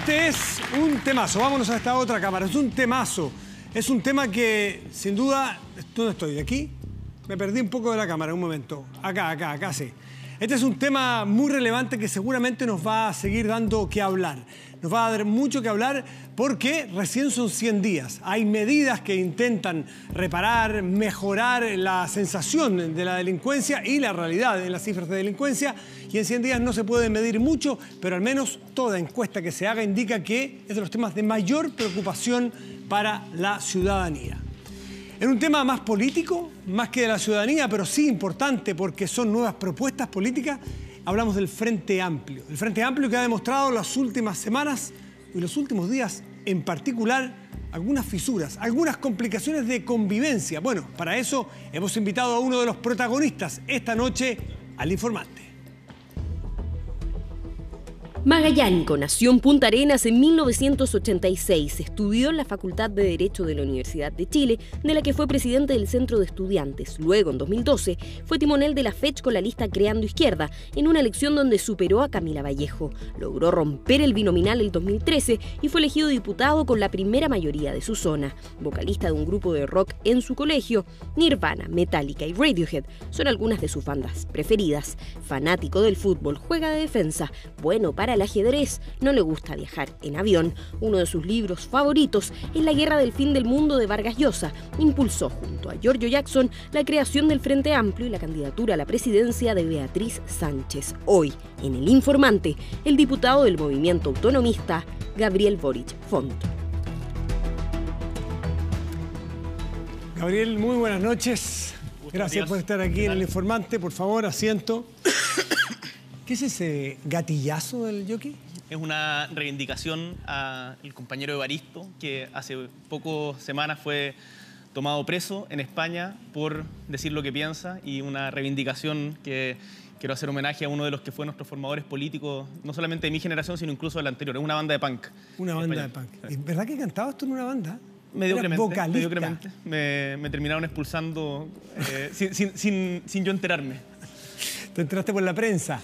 Este es un temazo. Vámonos a esta otra cámara. Es un temazo. Es un tema que, sin duda... ¿Dónde estoy? ¿Aquí? Me perdí un poco de la cámara un momento. Acá, sí. Este es un tema muy relevante que seguramente nos va a seguir dando que hablar. Nos va a dar mucho que hablar porque recién son 100 días. Hay medidas que intentan reparar, mejorar la sensación de la delincuencia y la realidad en las cifras de delincuencia. Y en 100 días no se puede medir mucho, pero al menos toda encuesta que se haga indica que es de los temas de mayor preocupación para la ciudadanía. En un tema más político, más que de la ciudadanía, pero sí importante porque son nuevas propuestas políticas, hablamos del Frente Amplio. El Frente Amplio que ha demostrado las últimas semanas y los últimos días en particular algunas fisuras, algunas complicaciones de convivencia. Bueno, para eso hemos invitado a uno de los protagonistas esta noche al Informante. Magallánico nació en Punta Arenas en 1986. Estudió en la Facultad de Derecho de la Universidad de Chile, de la que fue presidente del Centro de Estudiantes. Luego, en 2012, fue timonel de la FECH con la lista Creando Izquierda, en una elección donde superó a Camila Vallejo. Logró romper el binominal el 2013 y fue elegido diputado con la primera mayoría de su zona. Vocalista de un grupo de rock en su colegio, Nirvana, Metallica y Radiohead son algunas de sus bandas preferidas. Fanático del fútbol, juega de defensa, bueno para el ajedrez, no le gusta viajar en avión. Uno de sus libros favoritos es La Guerra del Fin del Mundo de Vargas Llosa. Impulsó junto a Giorgio Jackson la creación del Frente Amplio y la candidatura a la presidencia de Beatriz Sánchez. Hoy, en El Informante, el diputado del movimiento autonomista, Gabriel Boric Font. Gabriel, muy buenas noches. Gracias por estar aquí en El Informante. Por favor, asiento. ¿Qué es ese gatillazo del jockey? Es una reivindicación al compañero Evaristo, que hace pocas semanas fue tomado preso en España por decir lo que piensa, y una reivindicación que quiero hacer homenaje a uno de los que fue nuestros formadores políticos, no solamente de mi generación, sino incluso de la anterior. Es una banda de punk. Una banda de punk. ¿Es verdad que cantabas tú en una banda? Mediocremente. Me terminaron expulsando sin yo enterarme. ¿Te enteraste por la prensa?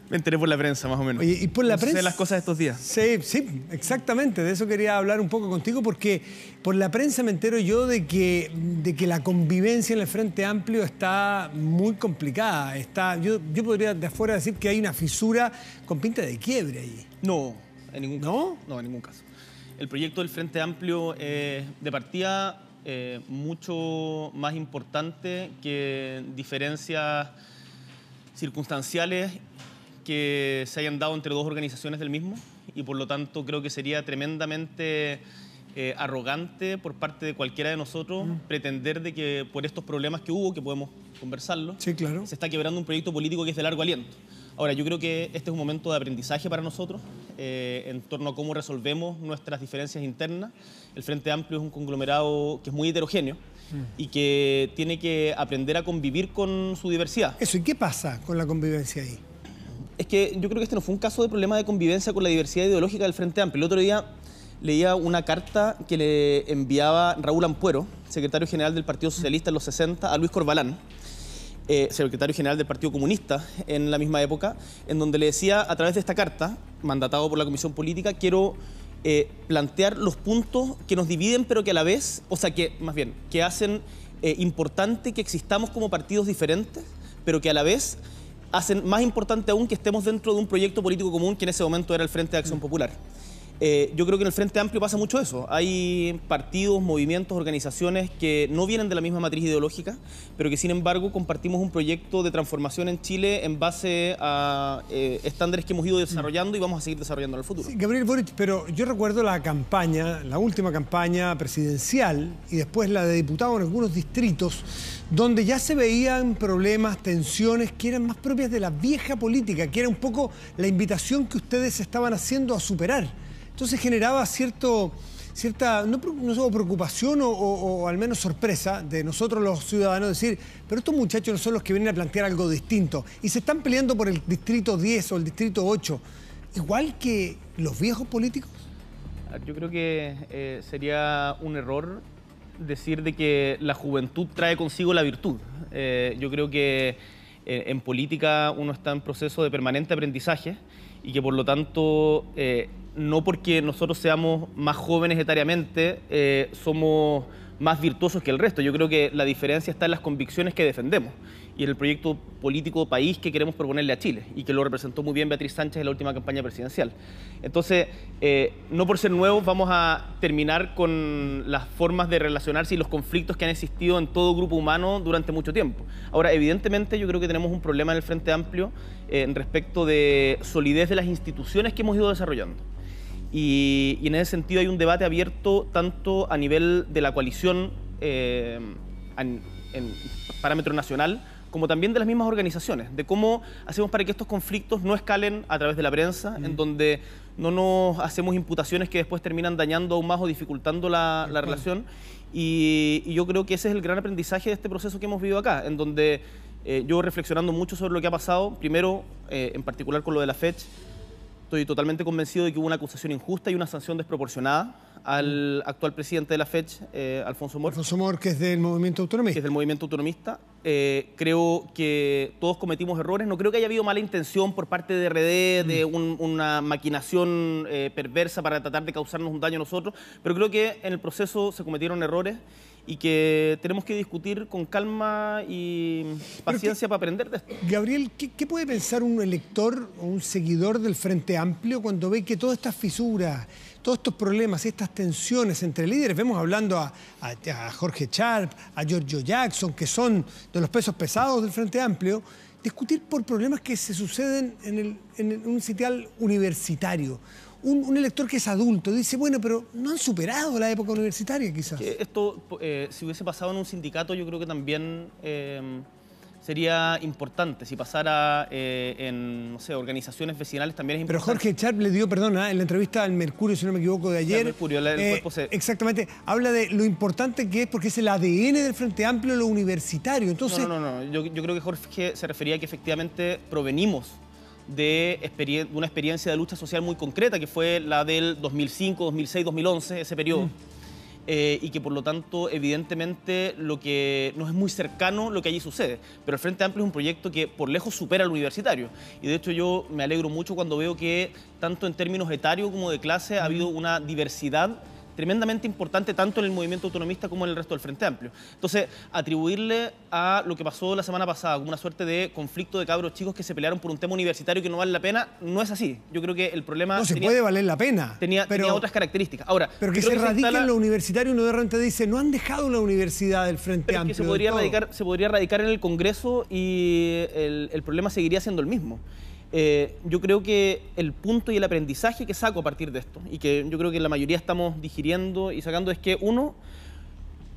Me enteré por la prensa, más o menos. Oye, ¿y por la prensa? Sé las cosas de estos días. Sí, exactamente. De eso quería hablar un poco contigo, porque por la prensa me entero yo de que la convivencia en el Frente Amplio está muy complicada. Yo podría de afuera decir que hay una fisura con pinta de quiebre allí. No, en ningún caso. ¿No? No, en ningún caso. El proyecto del Frente Amplio de partida mucho más importante que diferencias circunstanciales que se hayan dado entre dos organizaciones del mismo, y por lo tanto creo que sería tremendamente arrogante por parte de cualquiera de nosotros pretender de que por estos problemas que hubo, que podemos conversarlo, sí, claro, se está quebrando un proyecto político que es de largo aliento. Ahora, yo creo que este es un momento de aprendizaje para nosotros en torno a cómo resolvemos nuestras diferencias internas. El Frente Amplio es un conglomerado que es muy heterogéneo y que tiene que aprender a convivir con su diversidad. Eso, ¿y qué pasa con la convivencia ahí? Es que yo creo que este no fue un caso de problema de convivencia con la diversidad ideológica del Frente Amplio. El otro día leía una carta que le enviaba Raúl Ampuero, secretario general del Partido Socialista en los 60, a Luis Corbalán, secretario general del Partido Comunista en la misma época, en donde le decía a través de esta carta, mandatado por la Comisión Política, quiero plantear los puntos que nos dividen, pero que a la vez, o sea, que más bien, que hacen importante que existamos como partidos diferentes, pero que a la vez hacen más importante aún que estemos dentro de un proyecto político común que en ese momento era el Frente de Acción Popular. Yo creo que en el Frente Amplio pasa mucho eso. Hay partidos, movimientos, organizaciones que no vienen de la misma matriz ideológica, pero que sin embargo compartimos un proyecto de transformación en Chile en base a estándares que hemos ido desarrollando y vamos a seguir desarrollando en el futuro. Sí, Gabriel Boric, pero yo recuerdo la campaña, la última campaña presidencial y después la de diputado en algunos distritos, donde ya se veían problemas, tensiones que eran más propias de la vieja política, que era un poco la invitación que ustedes estaban haciendo a superar. Entonces generaba cierta, no solo preocupación o al menos sorpresa de nosotros los ciudadanos, decir, pero estos muchachos no son los que vienen a plantear algo distinto y se están peleando por el distrito 10 o el distrito 8, igual que los viejos políticos. Yo creo que sería un error decir de que la juventud trae consigo la virtud. Yo creo que en política uno está en proceso de permanente aprendizaje y que por lo tanto no porque nosotros seamos más jóvenes etariamente, somos más virtuosos que el resto. Yo creo que la diferencia está en las convicciones que defendemos y en el proyecto político país que queremos proponerle a Chile, y que lo representó muy bien Beatriz Sánchez en la última campaña presidencial. Entonces, no por ser nuevos vamos a terminar con las formas de relacionarse y los conflictos que han existido en todo grupo humano durante mucho tiempo. Ahora, evidentemente, yo creo que tenemos un problema en el Frente Amplio respecto de solidez de las instituciones que hemos ido desarrollando. Y en ese sentido hay un debate abierto tanto a nivel de la coalición en parámetro nacional, como también de las mismas organizaciones, de cómo hacemos para que estos conflictos no escalen a través de la prensa, en donde no nos hacemos imputaciones que después terminan dañando aún más o dificultando la relación. Y yo creo que ese es el gran aprendizaje de este proceso que hemos vivido acá, en donde yo reflexionando mucho sobre lo que ha pasado, primero, en particular con lo de la FECH, estoy totalmente convencido de que hubo una acusación injusta y una sanción desproporcionada al actual presidente de la FECH, Alfonso Mor. Alfonso Mor, que es del movimiento autonomista. Que es del movimiento autonomista. Creo que todos cometimos errores. No creo que haya habido mala intención por parte de RD, de una maquinación perversa para tratar de causarnos un daño a nosotros, pero creo que en el proceso se cometieron errores y que tenemos que discutir con calma y paciencia para aprender de esto. Gabriel, ¿qué puede pensar un elector o un seguidor del Frente Amplio cuando ve que todas estas fisuras, todos estos problemas, estas tensiones entre líderes, vemos hablando a Jorge Sharp, a Giorgio Jackson, que son de los pesos pesados del Frente Amplio, discutir por problemas que se suceden en un sitial universitario? Un elector que es adulto dice, bueno, pero no han superado la época universitaria quizás. Esto, si hubiese pasado en un sindicato, yo creo que también sería importante. Si pasara en, no sé, organizaciones vecinales también es importante. Pero Jorge Sharp le dio, perdona, en la entrevista al Mercurio, si no me equivoco, de ayer. Mercurio, el cuerpo C. Exactamente, habla de lo importante que es, porque es el ADN del Frente Amplio, lo universitario. Entonces, No. Yo creo que Jorge se refería a que efectivamente provenimos de una experiencia de lucha social muy concreta, que fue la del 2005, 2006, 2011, ese periodo. Y que por lo tanto, evidentemente, lo que nos es muy cercano lo que allí sucede. Pero el Frente Amplio es un proyecto que por lejos supera al universitario. Y de hecho yo me alegro mucho cuando veo que, tanto en términos etarios como de clase, ha habido una diversidad tremendamente importante tanto en el movimiento autonomista como en el resto del Frente Amplio. Entonces, atribuirle a lo que pasó la semana pasada como una suerte de conflicto de cabros chicos que se pelearon por un tema universitario que no vale la pena, no es así. Yo creo que el problema... No se puede valer la pena. Tenía otras características. Ahora, pero que se radica en lo universitario, uno de repente dice, no han dejado la universidad del Frente Amplio. Que se podría radicar en el Congreso y el problema seguiría siendo el mismo. Yo creo que el punto y el aprendizaje que saco a partir de esto, y que yo creo que la mayoría estamos digiriendo y sacando, es que uno,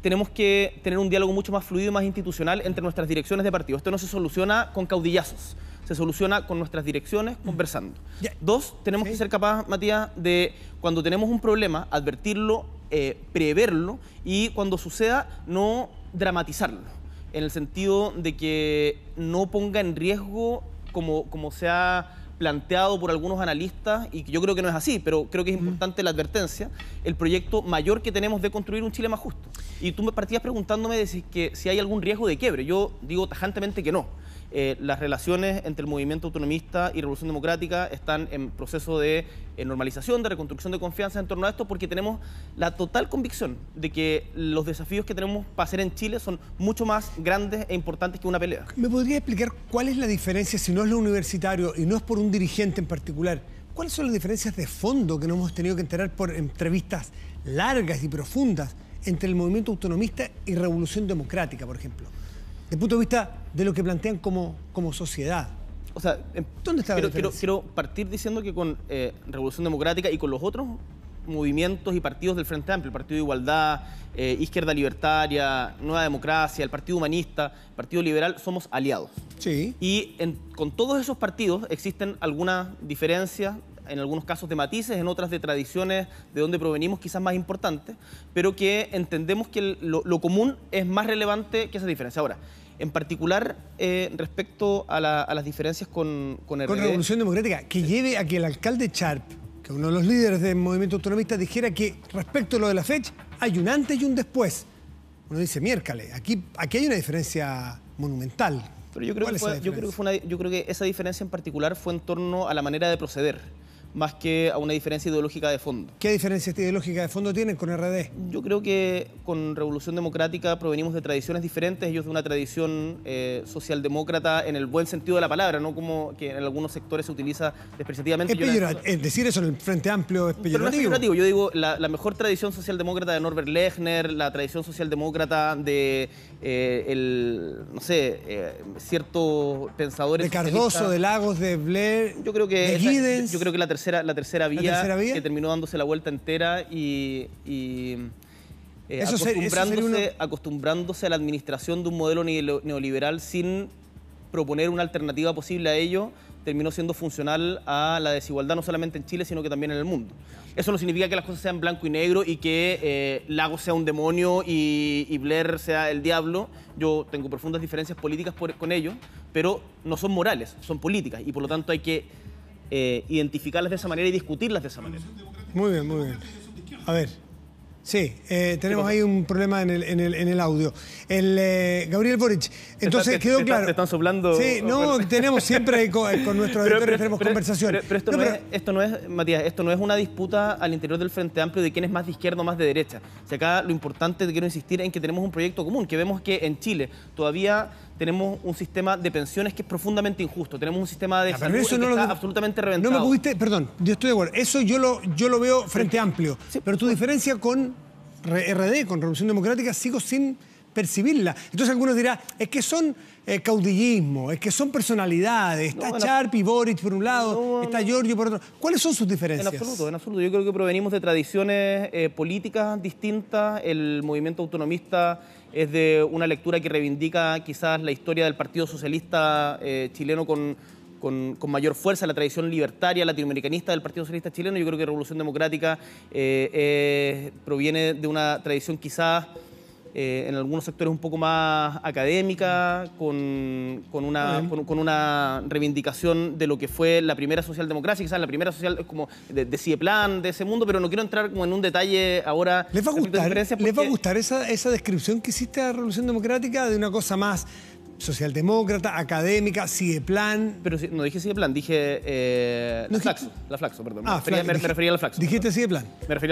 tenemos que tener un diálogo mucho más fluido y más institucional entre nuestras direcciones de partido. Esto no se soluciona con caudillazos, se soluciona con nuestras direcciones conversando. Dos, tenemos que ser capaces, Matías, de cuando tenemos un problema, advertirlo, preverlo, y cuando suceda, no dramatizarlo, en el sentido de que no ponga en riesgo, como se ha planteado por algunos analistas, y que yo creo que no es así, pero creo que es importante la advertencia, el proyecto mayor que tenemos de construir un Chile más justo. Y tú me partías preguntándome de si hay algún riesgo de quiebre. Yo digo tajantemente que no. Las relaciones entre el movimiento autonomista y Revolución Democrática están en proceso de normalización, de reconstrucción de confianza en torno a esto, porque tenemos la total convicción de que los desafíos que tenemos para hacer en Chile son mucho más grandes e importantes que una pelea. ¿Me podría explicar cuál es la diferencia, si no es lo universitario y no es por un dirigente en particular? ¿Cuáles son las diferencias de fondo que nos hemos tenido que enterar por entrevistas largas y profundas entre el movimiento autonomista y Revolución Democrática, por ejemplo? Desde el punto de vista de lo que plantean como sociedad. O sea, ¿dónde está la diferencia? Quiero partir diciendo que con Revolución Democrática y con los otros movimientos y partidos del Frente Amplio, el Partido de Igualdad, Izquierda Libertaria, Nueva Democracia, el Partido Humanista, el Partido Liberal, somos aliados. Sí. Y con todos esos partidos existen algunas diferencias, en algunos casos de matices, en otras de tradiciones de donde provenimos quizás más importantes, pero que entendemos que lo común es más relevante que esa diferencia. Ahora, en particular, respecto a las diferencias con RD... Con Revolución Democrática, que lleve a que el alcalde Sharp, que uno de los líderes del movimiento autonomista, dijera que respecto a lo de la fecha, hay un antes y un después. Uno dice, miércoles, aquí hay una diferencia monumental. Pero yo creo que esa diferencia en particular fue en torno a la manera de proceder, más que a una diferencia ideológica de fondo. ¿Qué diferencia ideológica de fondo tienen con RD? Yo creo que con Revolución Democrática provenimos de tradiciones diferentes, ellos de una tradición socialdemócrata en el buen sentido de la palabra, no como que en algunos sectores se utiliza despreciativamente. Es decir, eso en el Frente Amplio es peyorativo. Pero no es peyorativo, yo digo la mejor tradición socialdemócrata de Norbert Lechner, la tradición socialdemócrata de ciertos pensadores de Cardoso, de Lagos, de Blair, yo creo que de Giddens. Yo creo que la tercera vía que terminó dándose la vuelta entera y acostumbrándose a la administración de un modelo neoliberal sin proponer una alternativa posible a ello, terminó siendo funcional a la desigualdad no solamente en Chile, sino que también en el mundo. Eso no significa que las cosas sean blanco y negro y que Lagos sea un demonio y Blair sea el diablo. Yo tengo profundas diferencias políticas con ellos, pero no son morales, son políticas y por lo tanto hay que identificarlas de esa manera y discutirlas de esa manera. Muy bien, muy bien. A ver, sí, tenemos ahí un problema en el audio. Gabriel Boric, entonces quedó claro. Te están soplando. Sí, no, tenemos siempre con nuestros editores tenemos conversaciones. Pero esto no es, Matías, esto no es una disputa al interior del Frente Amplio de quién es más de izquierda o más de derecha. O sea, acá lo importante, quiero insistir en que tenemos un proyecto común, que vemos que en Chile todavía tenemos un sistema de pensiones que es profundamente injusto. Tenemos un sistema de salud que está absolutamente reventado. No me pudiste, perdón, yo estoy de acuerdo. Eso yo lo veo Frente Amplio. Sí, pero tu diferencia con RD, con Revolución Democrática, sigo sin percibirla. Entonces algunos dirán, es que son caudillismo, es que son personalidades. Está Sharp y Boric por un lado, está Giorgio por otro. ¿Cuáles son sus diferencias? En absoluto. Yo creo que provenimos de tradiciones políticas distintas. El movimiento autonomista es de una lectura que reivindica quizás la historia del Partido Socialista chileno con mayor fuerza, la tradición libertaria, latinoamericanista del Partido Socialista chileno. Yo creo que Revolución Democrática proviene de una tradición quizás en algunos sectores un poco más académica, con una reivindicación de lo que fue la primera socialdemocracia, quizás la primera social como de Cieplan, de ese mundo, pero no quiero entrar como en un detalle ahora. ¿Les va a gustar esa descripción que hiciste a la Revolución Democrática de una cosa más socialdemócrata, académica, Cieplan? Pero no dije Cieplan, dije la Flaxo, perdón. Me refería a la Flaxo. ¿Dijiste Cieplan?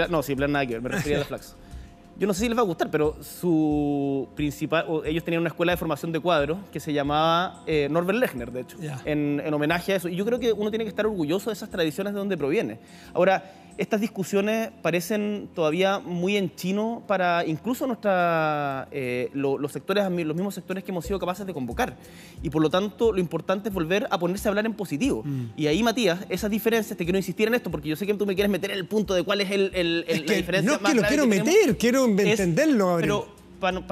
No, Cieplan nada que ver, me refería a la Flaxo. Yo no sé si les va a gustar, pero ellos tenían una escuela de formación de cuadros que se llamaba Norbert Lechner, de hecho, en homenaje a eso. Y yo creo que uno tiene que estar orgulloso de esas tradiciones de donde proviene. Ahora, estas discusiones parecen todavía muy en chino para incluso los mismos sectores que hemos sido capaces de convocar. Y por lo tanto, lo importante es volver a ponerse a hablar en positivo. Y ahí, Matías, esas diferencias, te quiero insistir en esto, porque yo sé que tú me quieres meter en el punto de cuál es la diferencia más grave. No, que lo quiero meter, quiero entenderlo, Gabriel.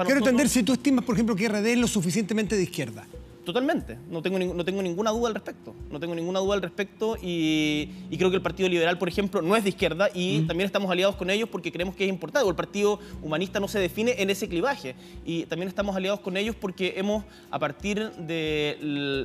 Quiero entender si tú estimas, por ejemplo, que RD es lo suficientemente de izquierda. Totalmente, no tengo ninguna duda al respecto. Y creo que el Partido Liberal, por ejemplo, no es de izquierda y también estamos aliados con ellos porque creemos que es importante. El Partido Humanista no se define en ese clivaje y también estamos aliados con ellos porque hemos, a partir de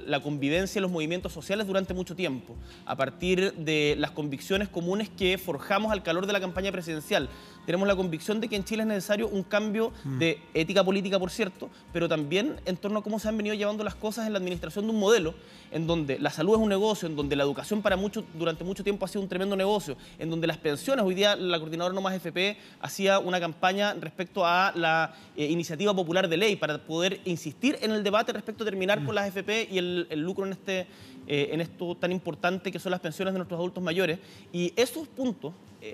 la convivencia en los movimientos sociales durante mucho tiempo, a partir de las convicciones comunes que forjamos al calor de la campaña presidencial, tenemos la convicción de que en Chile es necesario un cambio de ética política, por cierto, pero también en torno a cómo se han venido llevando las cosas en la administración de un modelo en donde la salud es un negocio, en donde la educación para muchos durante mucho tiempo ha sido un tremendo negocio, en donde las pensiones, hoy día la coordinadora No Más FP hacía una campaña respecto a la iniciativa popular de ley para poder insistir en el debate respecto a terminar con las FP y el lucro en esto tan importante que son las pensiones de nuestros adultos mayores. Y esos puntos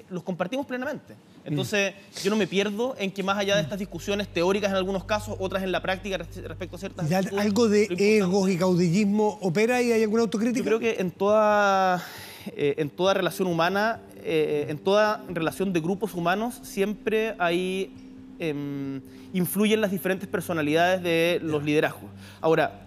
los compartimos plenamente. Entonces, yo no me pierdo en que más allá de estas discusiones teóricas en algunos casos, otras en la práctica respecto a ciertas... ¿Algo de egos y caudillismo opera y hay alguna autocrítica? Yo creo que en toda relación humana, en toda relación de grupos humanos, siempre hay... influyen las diferentes personalidades de los liderazgos. Ahora,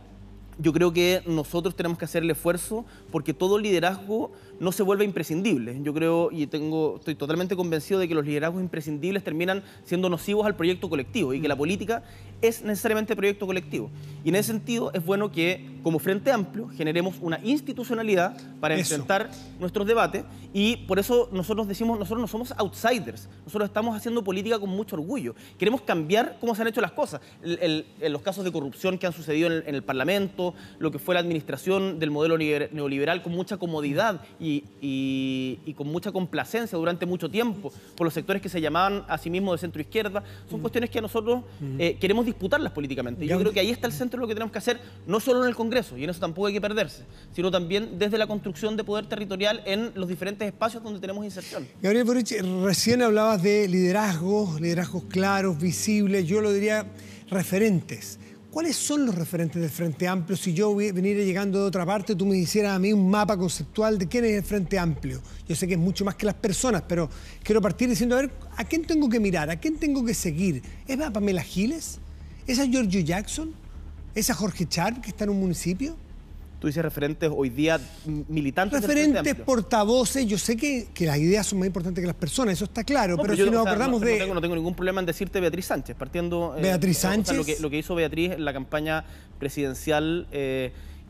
yo creo que nosotros tenemos que hacer el esfuerzo porque todo liderazgo no se vuelve imprescindible. Yo creo y estoy totalmente convencido de que los liderazgos imprescindibles terminan siendo nocivos al proyecto colectivo y que la política es necesariamente proyecto colectivo. Y en ese sentido es bueno que, como Frente Amplio, generemos una institucionalidad para enfrentar nuestros debates y por eso nosotros decimos, nosotros no somos outsiders, nosotros estamos haciendo política con mucho orgullo. Queremos cambiar cómo se han hecho las cosas. Los casos de corrupción que han sucedido en el Parlamento, lo que fue la administración del modelo neoliberal con mucha comodidad y y con mucha complacencia durante mucho tiempo por los sectores que se llamaban a sí mismos de centro izquierda, son cuestiones que a nosotros queremos disputarlas políticamente. Y yo creo que ahí está el centro de lo que tenemos que hacer, no solo en el Congreso, y en eso tampoco hay que perderse, sino también desde la construcción de poder territorial en los diferentes espacios donde tenemos inserción. Gabriel Boric, recién hablabas de liderazgos claros, visibles, yo lo diría referentes. ¿Cuáles son los referentes del Frente Amplio? Si yo viniera llegando de otra parte, tú me hicieras a mí un mapa conceptual de quién es el Frente Amplio. Yo sé que es mucho más que las personas, pero quiero partir diciendo, a ver, ¿a quién tengo que mirar? ¿A quién tengo que seguir? ¿Es a Pamela Giles? ¿Es a Giorgio Jackson? ¿Es a Jorge Sharp, que está en un municipio? Tú dices referentes hoy día militantes referentes, del Frente Amplio. Portavoces. Yo sé que las ideas son más importantes que las personas, eso está claro, pero si nos acordamos de... No tengo ningún problema en decirte Beatriz Sánchez, partiendo... Beatriz Sánchez. O sea, lo que hizo Beatriz en la campaña presidencial,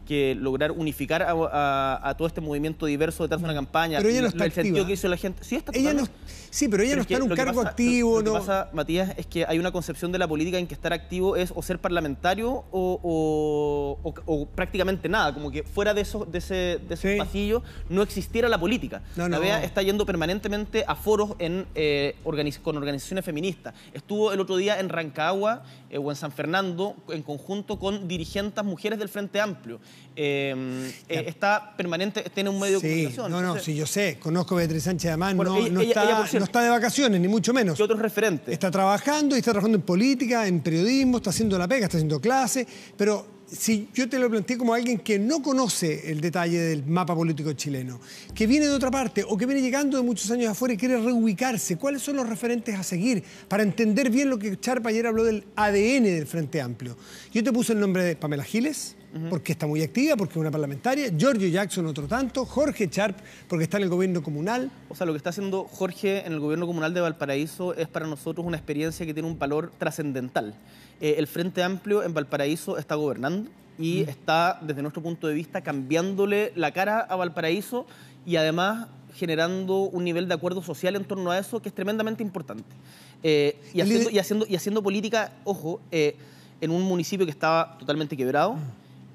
que lograr unificar a todo este movimiento diverso detrás de una campaña. Pero ella no está el activa. sentido que hizo la gente... Sí, está ella no, sí, pero ella no está en un cargo activo. Lo que pasa, Matías, es que hay una concepción de la política en que estar activo es o ser parlamentario o prácticamente nada, como que fuera de esos pasillos no existiera la política. La BEA está yendo permanentemente a foros con organizaciones feministas. Estuvo el otro día en Rancagua o en San Fernando en conjunto con dirigentes mujeres del Frente Amplio. Está permanente, tiene un medio de comunicación. Entonces, sí, yo sé, conozco a Beatriz Sánchez, además no está de vacaciones, ni mucho menos. ¿Qué otros referentes? Está trabajando en política, en periodismo, está haciendo la pega, está haciendo clase, pero si yo te lo planteé como alguien que no conoce el detalle del mapa político chileno, que viene de otra parte o que viene llegando de muchos años afuera y quiere reubicarse, ¿cuáles son los referentes a seguir para entender bien lo que Sharp ayer habló del ADN del Frente Amplio? Yo te puse el nombre de Pamela Giles, porque está muy activa, porque es una parlamentaria, Giorgio Jackson otro tanto, Jorge Sharp, porque está en el gobierno comunal. O sea, lo que está haciendo Jorge en el gobierno comunal de Valparaíso es para nosotros una experiencia que tiene un valor trascendental. El Frente Amplio en Valparaíso está gobernando y está, desde nuestro punto de vista, cambiándole la cara a Valparaíso y además generando un nivel de acuerdo social en torno a eso que es tremendamente importante. Y haciendo política, ojo, en un municipio que estaba totalmente quebrado,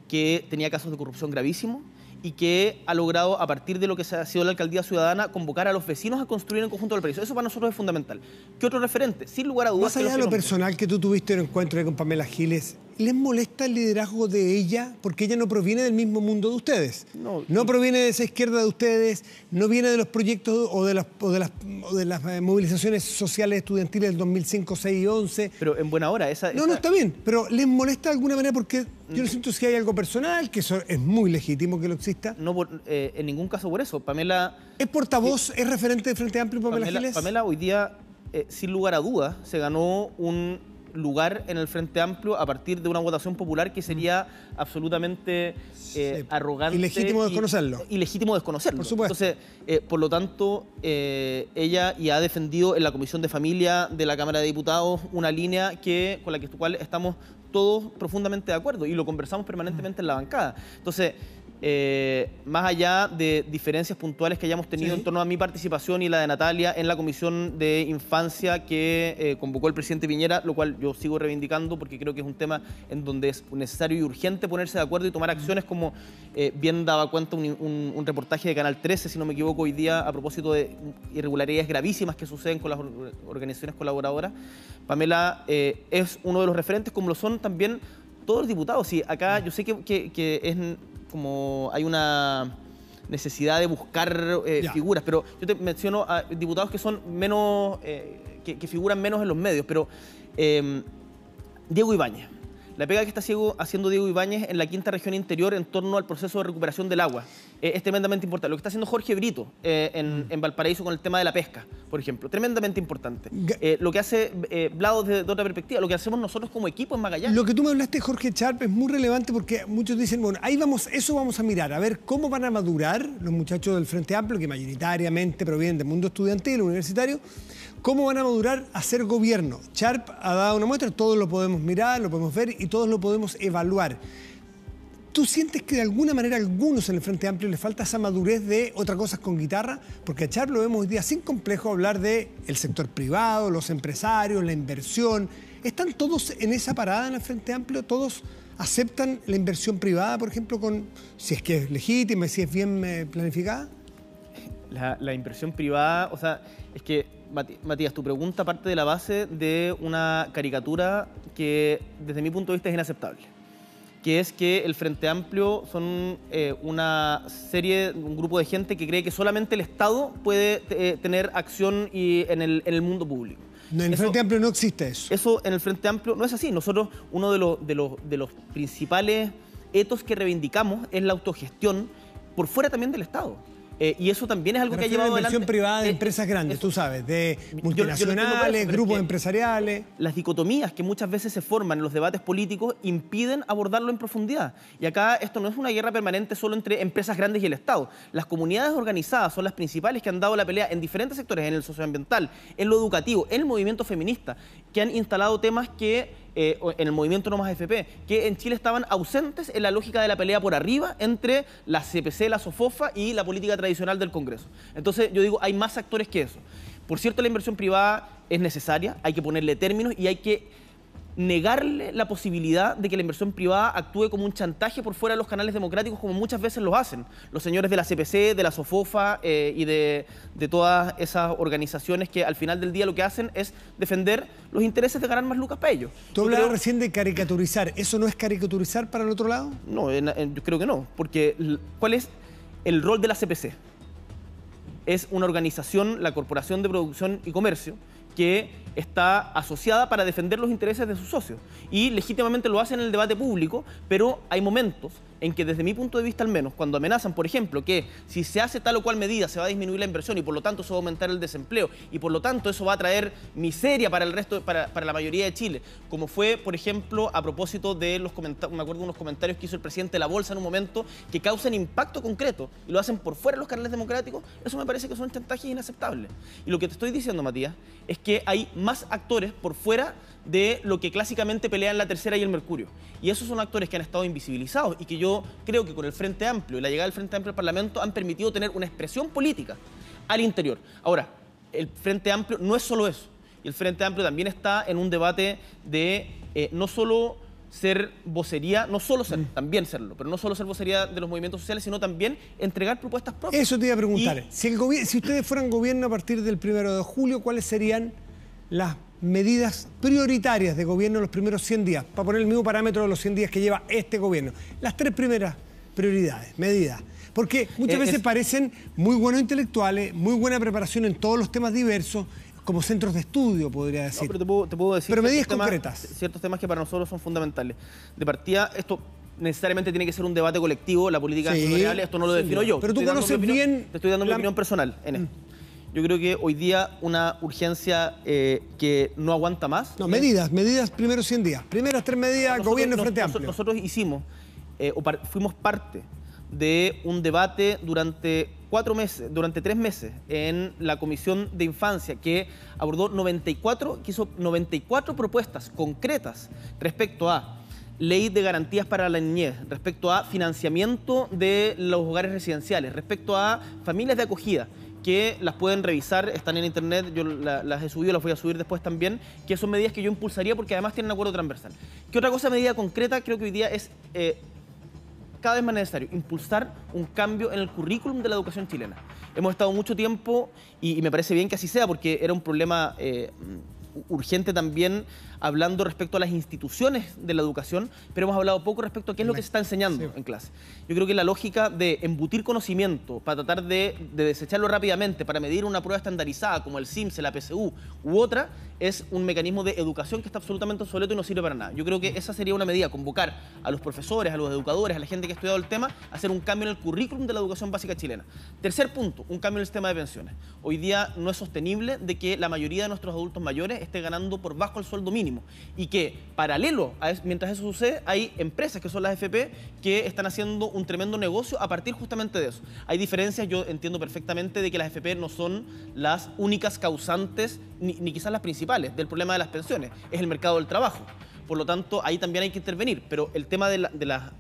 que tenía casos de corrupción gravísimos y que ha logrado, a partir de lo que ha sido la alcaldía ciudadana, convocar a los vecinos a construir en conjunto Valparaíso. Eso para nosotros es fundamental. ¿Qué otro referente? Sin lugar a dudas... Más allá de lo personal que tú tuviste en el encuentro con Pamela Giles, ¿les molesta el liderazgo de ella? Porque ella no proviene del mismo mundo de ustedes. No proviene de esa izquierda de ustedes, no viene de los proyectos o de las movilizaciones sociales estudiantiles del 2005, 6 y 11. Pero en buena hora. No, está bien. Pero ¿les molesta de alguna manera? Porque yo no siento si hay algo personal, que eso es muy legítimo que lo exista. No, en ningún caso por eso. Pamela... ¿Es portavoz, es referente del Frente Amplio Pamela Giles? Pamela hoy día, sin lugar a dudas, se ganó un lugar en el Frente Amplio a partir de una votación popular que sería absolutamente arrogante. Ilegítimo desconocerlo. Ilegítimo desconocerlo. Por supuesto. Entonces, por lo tanto, ella ya ha defendido en la Comisión de Familia de la Cámara de Diputados una línea con la cual estamos todos profundamente de acuerdo y lo conversamos permanentemente en la bancada. Entonces, más allá de diferencias puntuales que hayamos tenido en torno a mi participación y la de Natalia en la Comisión de Infancia que convocó el presidente Piñera, lo cual yo sigo reivindicando porque creo que es un tema en donde es necesario y urgente ponerse de acuerdo y tomar acciones como bien daba cuenta un reportaje de Canal 13, si no me equivoco, hoy día a propósito de irregularidades gravísimas que suceden con las organizaciones colaboradoras. Pamela es uno de los referentes, como lo son también todos los diputados. Sí, acá yo sé que es... como hay una necesidad de buscar figuras, pero yo te menciono a diputados que son menos, que figuran menos en los medios, pero Diego Ibáñez. La pega que está haciendo Diego Ibáñez en la quinta región interior en torno al proceso de recuperación del agua es tremendamente importante. Lo que está haciendo Jorge Brito en Valparaíso con el tema de la pesca, por ejemplo, tremendamente importante. Lo que hace Vlado desde otra perspectiva, lo que hacemos nosotros como equipo en Magallanes. Lo que tú me hablaste, Jorge Sharp, es muy relevante porque muchos dicen, bueno, ahí vamos, eso vamos a mirar, a ver cómo van a madurar los muchachos del Frente Amplio, que mayoritariamente provienen del mundo estudiantil, universitario, cómo van a madurar a ser gobierno. Sharp ha dado una muestra, todos lo podemos mirar, lo podemos ver y todos lo podemos evaluar. ¿Tú sientes que de alguna manera a algunos en el Frente Amplio les falta esa madurez de otra cosa con guitarra? Porque a Sharp lo vemos hoy día sin complejo hablar del sector privado, los empresarios, la inversión. ¿Están todos en esa parada en el Frente Amplio? ¿Todos aceptan la inversión privada, por ejemplo, si es que es legítima, si es bien planificada? La inversión privada, o sea, es que, Matías, tu pregunta parte de la base de una caricatura que desde mi punto de vista es inaceptable, que es que el Frente Amplio son un grupo de gente que cree que solamente el Estado puede tener acción en el mundo público. En el Frente Amplio no existe eso. Eso en el Frente Amplio no es así. Nosotros, uno de los principales etos que reivindicamos es la autogestión por fuera también del Estado. Y eso también es algo que ha llevado adelante. La inversión privada de empresas grandes, tú sabes, de multinacionales, grupos empresariales. Las dicotomías que muchas veces se forman en los debates políticos impiden abordarlo en profundidad. Y acá esto no es una guerra permanente solo entre empresas grandes y el Estado. Las comunidades organizadas son las principales que han dado la pelea en diferentes sectores, en el socioambiental, en lo educativo, en el movimiento feminista, que han instalado temas que en el movimiento No Más AFP, que en Chile estaban ausentes en la lógica de la pelea por arriba entre la CPC, la SOFOFA y la política tradicional del Congreso. Entonces, yo digo, hay más actores que eso. Por cierto, la inversión privada es necesaria, hay que ponerle términos y hay que negarle la posibilidad de que la inversión privada actúe como un chantaje por fuera de los canales democráticos, como muchas veces lo hacen los señores de la CPC, de la SOFOFA y de todas esas organizaciones que al final del día lo que hacen es defender los intereses de ganar más lucas para ellos. Tú hablabas recién de caricaturizar. ¿Eso no es caricaturizar para el otro lado? No, yo creo que no, porque ¿cuál es el rol de la CPC? Es una organización, la Corporación de Producción y Comercio, que está asociada para defender los intereses de sus socios. Y legítimamente lo hacen en el debate público, pero hay momentos en que desde mi punto de vista al menos, cuando amenazan, por ejemplo, que si se hace tal o cual medida se va a disminuir la inversión y por lo tanto eso va a aumentar el desempleo y por lo tanto eso va a traer miseria para el resto, para la mayoría de Chile, como fue, por ejemplo, a propósito de me acuerdo de unos comentarios que hizo el presidente de la Bolsa en un momento que causan impacto concreto y lo hacen por fuera de los canales democráticos, eso me parece que son chantajes inaceptables. Y lo que te estoy diciendo, Matías, es que hay más actores por fuera de lo que clásicamente pelean la Tercera y el Mercurio. Y esos son actores que han estado invisibilizados y que yo creo que con el Frente Amplio y la llegada del Frente Amplio al Parlamento han permitido tener una expresión política al interior. Ahora, el Frente Amplio no es solo eso. Y el Frente Amplio también está en un debate de no solo ser vocería, también serlo, pero no solo ser vocería de los movimientos sociales, sino también entregar propuestas propias. Eso te iba a preguntar. Si ustedes fueran gobierno a partir del 1 de julio, ¿cuáles serían las medidas prioritarias de gobierno en los primeros 100 días? Para poner el mismo parámetro de los 100 días que lleva este gobierno. Las 3 primeras prioridades, medidas. Porque muchas veces parecen muy buenos intelectuales, muy buena preparación en todos los temas diversos, como centros de estudio, podría decir. No, pero te puedo decir... Pero medidas concretas. Ciertos temas que para nosotros son fundamentales. De partida, esto necesariamente tiene que ser un debate colectivo, la política nacional, esto no lo defino yo. Pero tú conoces bien... Te estoy dando mi opinión personal en esto. Yo creo que hoy día una urgencia que no aguanta más... No, medidas primeros 100 días. Primeras 3 medidas, gobierno Frente Amplio. Nosotros hicimos, fuimos parte de un debate durante 3 meses en la Comisión de Infancia que abordó 94 propuestas concretas respecto a ley de garantías para la niñez, respecto a financiamiento de los hogares residenciales, respecto a familias de acogida, que las pueden revisar, están en internet, yo las he subido, las voy a subir después también, que son medidas que yo impulsaría porque además tienen acuerdo transversal. ¿Qué otra cosa, medida concreta? Creo que hoy día es cada vez más necesario impulsar un cambio en el currículum de la educación chilena. Hemos estado mucho tiempo, y me parece bien que así sea, porque era un problema urgente también, hablando respecto a las instituciones de la educación, pero hemos hablado poco respecto a qué es lo que se está enseñando en clase. Yo creo que la lógica de embutir conocimiento para tratar de desecharlo rápidamente, para medir una prueba estandarizada como el CIMSE, la PSU u otra, es un mecanismo de educación que está absolutamente obsoleto y no sirve para nada. Yo creo que esa sería una medida, convocar a los profesores, a los educadores, a la gente que ha estudiado el tema, a hacer un cambio en el currículum de la educación básica chilena. Tercer punto, un cambio en el sistema de pensiones. Hoy día no es sostenible de que la mayoría de nuestros adultos mayores esté ganando por bajo el sueldo mínimo y que paralelo a eso, mientras eso sucede, hay empresas que son las FP que están haciendo un tremendo negocio a partir justamente de eso. Hay diferencias, yo entiendo perfectamente de que las FP no son las únicas causantes ni quizás las principales del problema de las pensiones, es el mercado del trabajo. Por lo tanto, ahí también hay que intervenir, pero el tema de la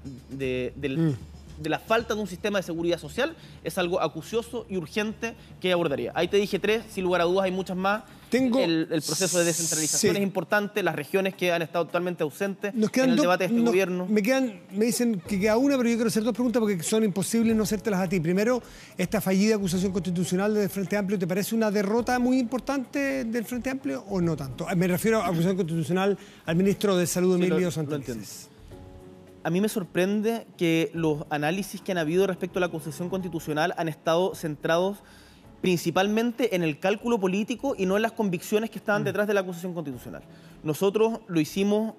falta de un sistema de seguridad social es algo acucioso y urgente que abordaría. Ahí te dije 3, sin lugar a dudas hay muchas más. el proceso de descentralización Sí. es importante, las regiones que han estado totalmente ausentes Nos quedan en el debate de este gobierno. Me dicen que queda una, pero yo quiero hacer dos preguntas porque son imposibles no hacértelas a ti. Primero, esta fallida acusación constitucional del Frente Amplio, ¿te parece una derrota muy importante del Frente Amplio o no tanto? Me refiero a acusación constitucional al ministro de Salud, Sí, Emilio lo Santelices. entiendo. A mí me sorprende que los análisis que han habido respecto a la acusación constitucional han estado centrados principalmente en el cálculo político y no en las convicciones que estaban detrás de la acusación constitucional. Nosotros lo hicimos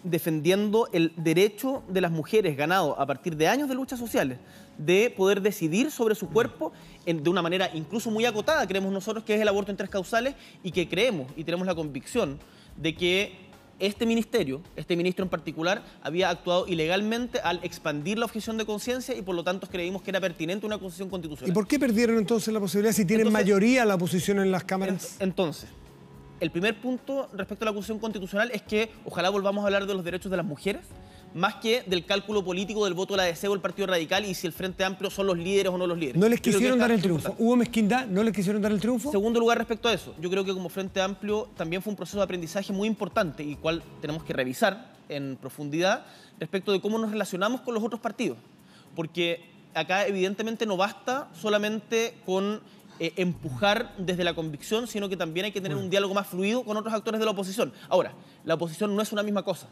defendiendo el derecho de las mujeres ganado a partir de años de luchas sociales de poder decidir sobre su cuerpo de una manera incluso muy acotada, creemos nosotros, que es el aborto en 3 causales, y que creemos y tenemos la convicción de que este ministro en particular, había actuado ilegalmente al expandir la objeción de conciencia y por lo tanto creímos que era pertinente una acusación constitucional. ¿Y por qué perdieron entonces la posibilidad si tienen mayoría la oposición en las cámaras? Entonces, el primer punto respecto a la acusación constitucional es que ojalá volvamos a hablar de los derechos de las mujeres, más que del cálculo político del voto de la DC o el Partido Radical y si el Frente Amplio son los líderes o no los líderes. No les quisieron dar el triunfo. ¿Hubo mezquindad? ¿No les quisieron dar el triunfo? Segundo lugar, respecto a eso, yo creo que como Frente Amplio también fue un proceso de aprendizaje muy importante y cual tenemos que revisar en profundidad respecto de cómo nos relacionamos con los otros partidos. Porque acá evidentemente no basta solamente con empujar desde la convicción, sino que también hay que tener un diálogo más fluido con otros actores de la oposición. Ahora, la oposición no es una misma cosa.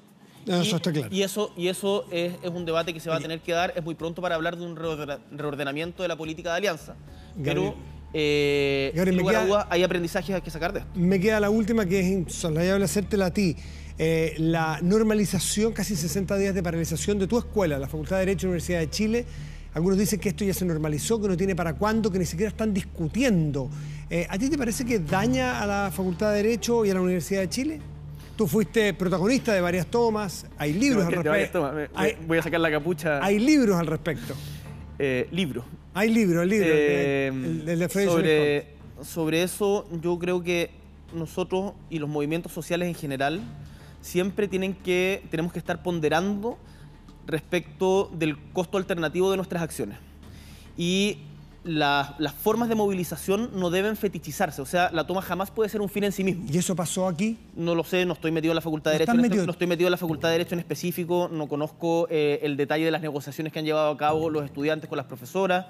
Eso está claro. Y eso es un debate que se va a tener que dar. Es muy pronto para hablar de un reordenamiento de la política de alianza. Gabriel, Pero, sin lugar a dudas, hay aprendizajes que sacar de esto. Me queda la última, que es insoslayable hacértela a ti. La normalización, casi 60 días de paralización de tu escuela, la Facultad de Derecho de la Universidad de Chile. Algunos dicen que esto ya se normalizó, que no tiene para cuándo, que ni siquiera están discutiendo. ¿A ti te parece que daña a la Facultad de Derecho y a la Universidad de Chile? Tú fuiste protagonista de varias tomas, hay libros al respecto. Voy a sacar la capucha. Hay libros al respecto. Libro. Hay libros, el libro, el de Freddy sobre eso, yo creo que nosotros y los movimientos sociales en general siempre tenemos que estar ponderando respecto del costo alternativo de nuestras acciones. Y las formas de movilización no deben fetichizarse, o sea, la toma jamás puede ser un fin en sí mismo. ¿Y eso pasó aquí? No lo sé, no estoy metido en la Facultad de Derecho, no estoy metido en la Facultad de Derecho en específico, no conozco el detalle de las negociaciones que han llevado a cabo los estudiantes con las profesoras.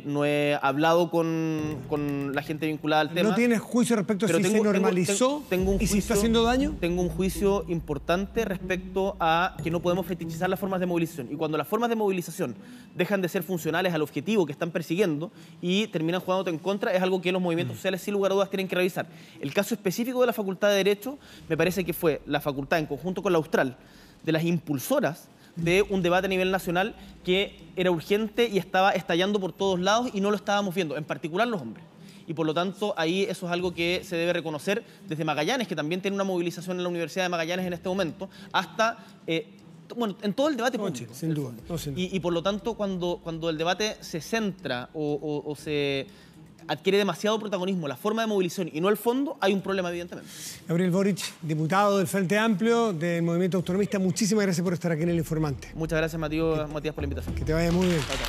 No he hablado con la gente vinculada al tema. ¿No tienes juicio respecto a si se normalizó y si está haciendo daño? Tengo un juicio importante respecto a que no podemos fetichizar las formas de movilización. Y cuando las formas de movilización dejan de ser funcionales al objetivo que están persiguiendo y terminan jugándote en contra, es algo que los movimientos sociales sin lugar a dudas tienen que revisar. El caso específico de la Facultad de Derecho me parece que fue la facultad en conjunto con la Austral de las impulsoras de un debate a nivel nacional que era urgente y estaba estallando por todos lados y no lo estábamos viendo, en particular los hombres. Y por lo tanto, ahí eso es algo que se debe reconocer desde Magallanes, que también tiene una movilización en la Universidad de Magallanes en este momento, hasta, en todo el debate público. Sin duda. Y por lo tanto, cuando el debate se centra o se adquiere demasiado protagonismo la forma de movilización y no el fondo, hay un problema evidentemente. Gabriel Boric, diputado del Frente Amplio, del Movimiento Autonomista, muchísimas gracias por estar aquí en El Informante. Muchas gracias, Matías, por la invitación. Que te vaya muy bien. Chao, chao.